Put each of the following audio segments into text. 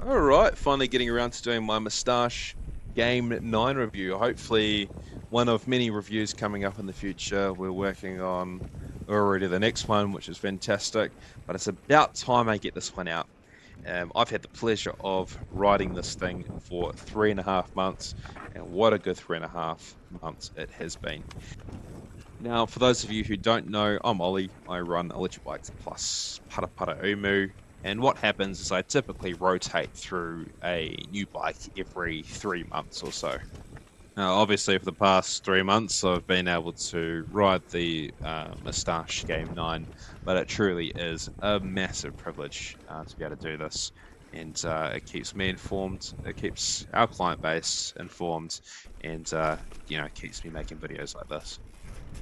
Alright, finally getting around to doing my Moustache Game 9 review. Hopefully one of many reviews coming up in the future. We're working on already the next one, which is fantastic, but it's about time I get this one out. I've had the pleasure of riding this thing for 3.5 months, and what a good 3.5 months it has been. Now, for those of you who don't know, I'm Ollie. I run Electric Bikes Plus Pata Pata Umu. And what happens is I typically rotate through a new bike every 3 months or so. Now, obviously, for the past 3 months, I've been able to ride the Moustache Game 9, but it truly is a massive privilege to be able to do this. And it keeps me informed, it keeps our client base informed, and it keeps me making videos like this.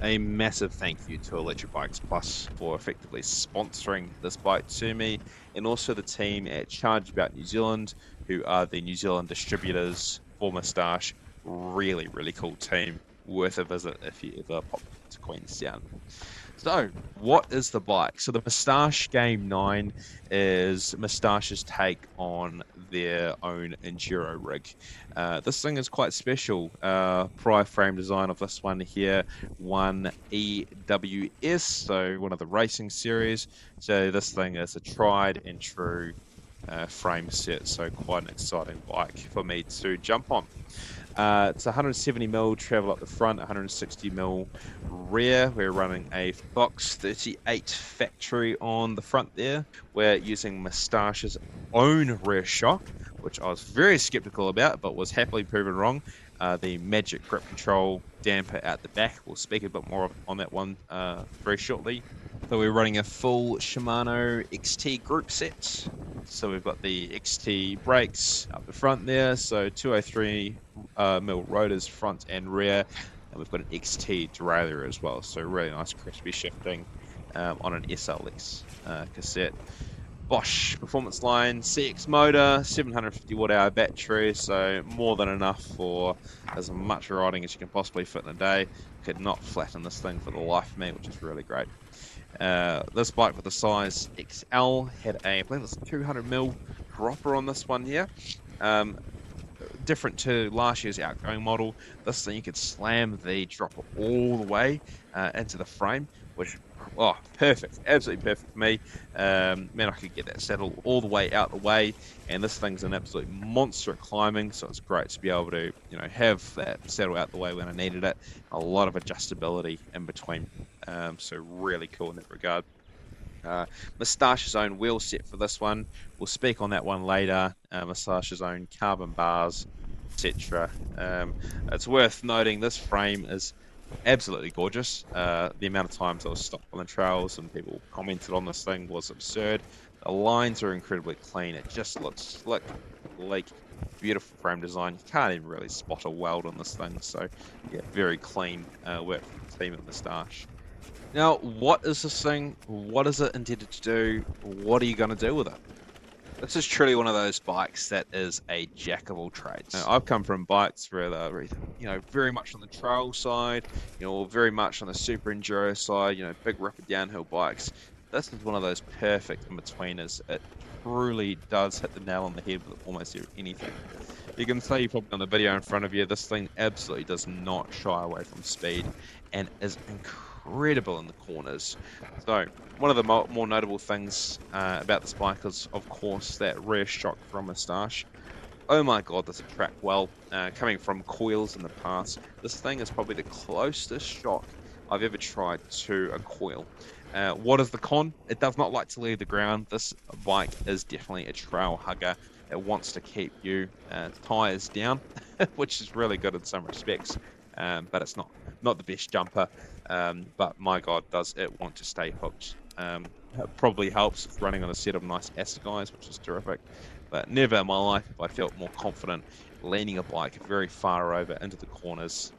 A massive thank you to Electric Bikes Plus for effectively sponsoring this bike to me, and also the team at Chargeabout New Zealand, who are the New Zealand distributors for Moustache. Really, really cool team. Worth a visit if you ever pop to Queenstown. So, what is the bike? So, the Moustache Game 9 is Moustache's take on their own enduro rig. This thing is quite special. Prior frame design of this one here, one EWS, so one of the racing series. So, this thing is a tried and true frame set, so quite an exciting bike for me to jump on. It's 170mm travel up the front, 160mm rear. We're running a Fox 38 factory on the front there. We're using Moustache's own rear shock, which I was very skeptical about, but was happily proven wrong. The Magic Grip Control damper out the back. We'll speak a bit more on that one very shortly. So we're running a full Shimano XT group set. So we've got the XT brakes up the front there. So 203 mil rotors front and rear. And we've got an XT derailleur as well. So really nice crispy shifting on an SLX cassette. Bosch performance line, CX motor, 750 watt hour battery, so more than enough for as much riding as you can possibly fit in a day. Could not flatten this thing for the life of me, which is really great. This bike with the size XL had I believe it's 200mm dropper on this one here. Different to last year's outgoing model, this thing you could slam the dropper all the way into the frame, which perfect, absolutely perfect for me. Man, I could get that saddle all the way out the way, and this thing's an absolute monster at climbing, so it's great to be able to have that saddle out the way when I needed it. A lot of adjustability in between, so really cool in that regard. Moustache's own wheel set for this one. We'll speak on that one later. Moustache's own carbon bars, etc. It's worth noting this frame is absolutely gorgeous. The amount of times I was stopped on the trails and people commented on this thing was absurd. The lines are incredibly clean. It just looks slick, like beautiful frame design. You can't even really spot a weld on this thing. So yeah, very clean work from the team at Moustache. Now, what is this thing? What is it intended to do? What are you going to do with it? This is truly one of those bikes that is a jack of all trades. I've come from bikes where they're, very much on the trail side, very much on the super enduro side, big rapid downhill bikes. This is one of those perfect in-betweeners. It truly does hit the nail on the head with almost anything. You can see probably on the video in front of you, this thing absolutely does not shy away from speed and is incredible in the corners. So one of the more notable things about this bike is, of course, that rear shock from Moustache. Oh my god, does it track well. Coming from coils in the past, this thing is probably the closest shock I've ever tried to a coil. What is the con? It does not like to leave the ground. This bike is definitely a trail hugger. It wants to keep you tires down, which is really good in some respects, but it's not the best jumper. But my god, does it want to stay hooked. It probably helps running on a set of nice Assegais, which is terrific. But never in my life have I felt more confident leaning a bike very far over into the corners.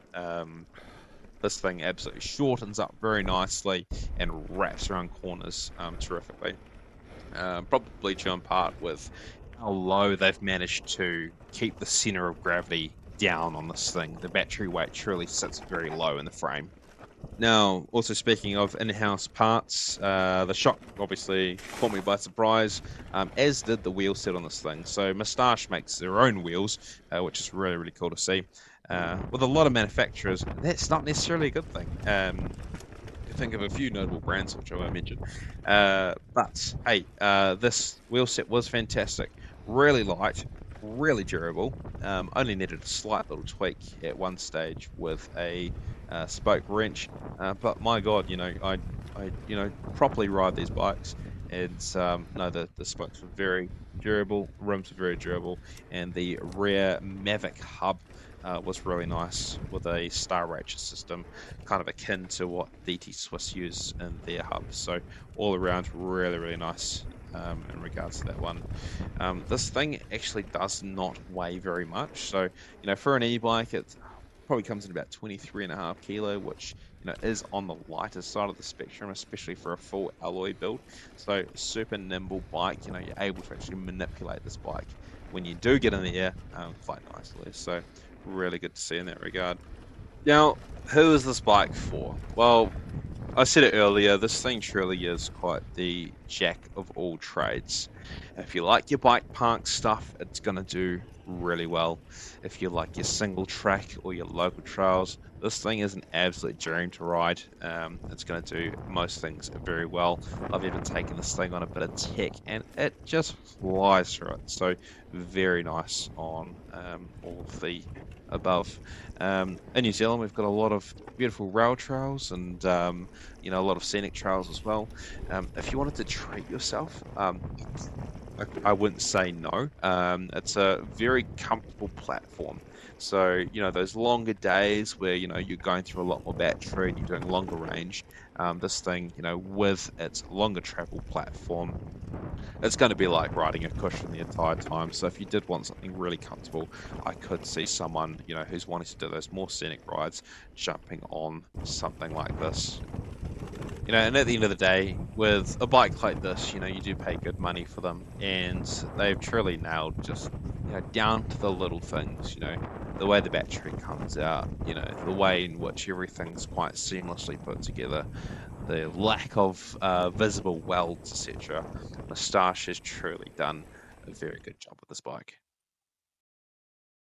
This thing absolutely shortens up very nicely and wraps around corners terrifically. Probably due in part with how low they've managed to keep the center of gravity down on this thing. The battery weight truly sits very low in the frame. Now, also speaking of in-house parts, the shock obviously caught me by surprise, as did the wheel set on this thing. So Moustache makes their own wheels, which is really, really cool to see. With a lot of manufacturers, that's not necessarily a good thing. Can think of a few notable brands which I won't mention. But hey, this wheel set was fantastic. Really light, really durable. Only needed a slight little tweak at one stage with a spoke wrench. But my God, properly ride these bikes. And no, the spokes were very durable, rims were very durable, and the rear Mavic hub was really nice with a Star Ranger system, kind of akin to what DT Swiss use in their hubs. So all around, really, really nice in regards to that one. This thing actually does not weigh very much. So, for an e-bike, it probably comes in about 23.5 kilo, which, is on the lighter side of the spectrum, especially for a full alloy build. So super nimble bike, you're able to actually manipulate this bike when you do get in the air quite nicely. So really good to see in that regard. Now, who is this bike for? Well, I said it earlier, this thing truly is quite the jack of all trades. If you like your bike park stuff, it's going to do really well. If you like your single track or your local trails, this thing is an absolute dream to ride. It's going to do most things very well. I've even taken this thing on a bit of tech and it just flies through it. So, very nice on all of the above. In New Zealand, we've got a lot of beautiful rail trails and a lot of scenic trails as well. If you wanted to treat yourself, I wouldn't say no. It's a very comfortable platform. So, those longer days where, you're going through a lot more battery and you're doing longer range, this thing, with its longer travel platform, it's going to be like riding a cushion the entire time. So if you did want something really comfortable, I could see someone, who's wanting to do those more scenic rides jumping on something like this. And at the end of the day, with a bike like this, you do pay good money for them, and they've truly nailed just, down to the little things, the way the battery comes out, the way in which everything's quite seamlessly put together, the lack of visible welds, etc. Moustache has truly done a very good job with this bike.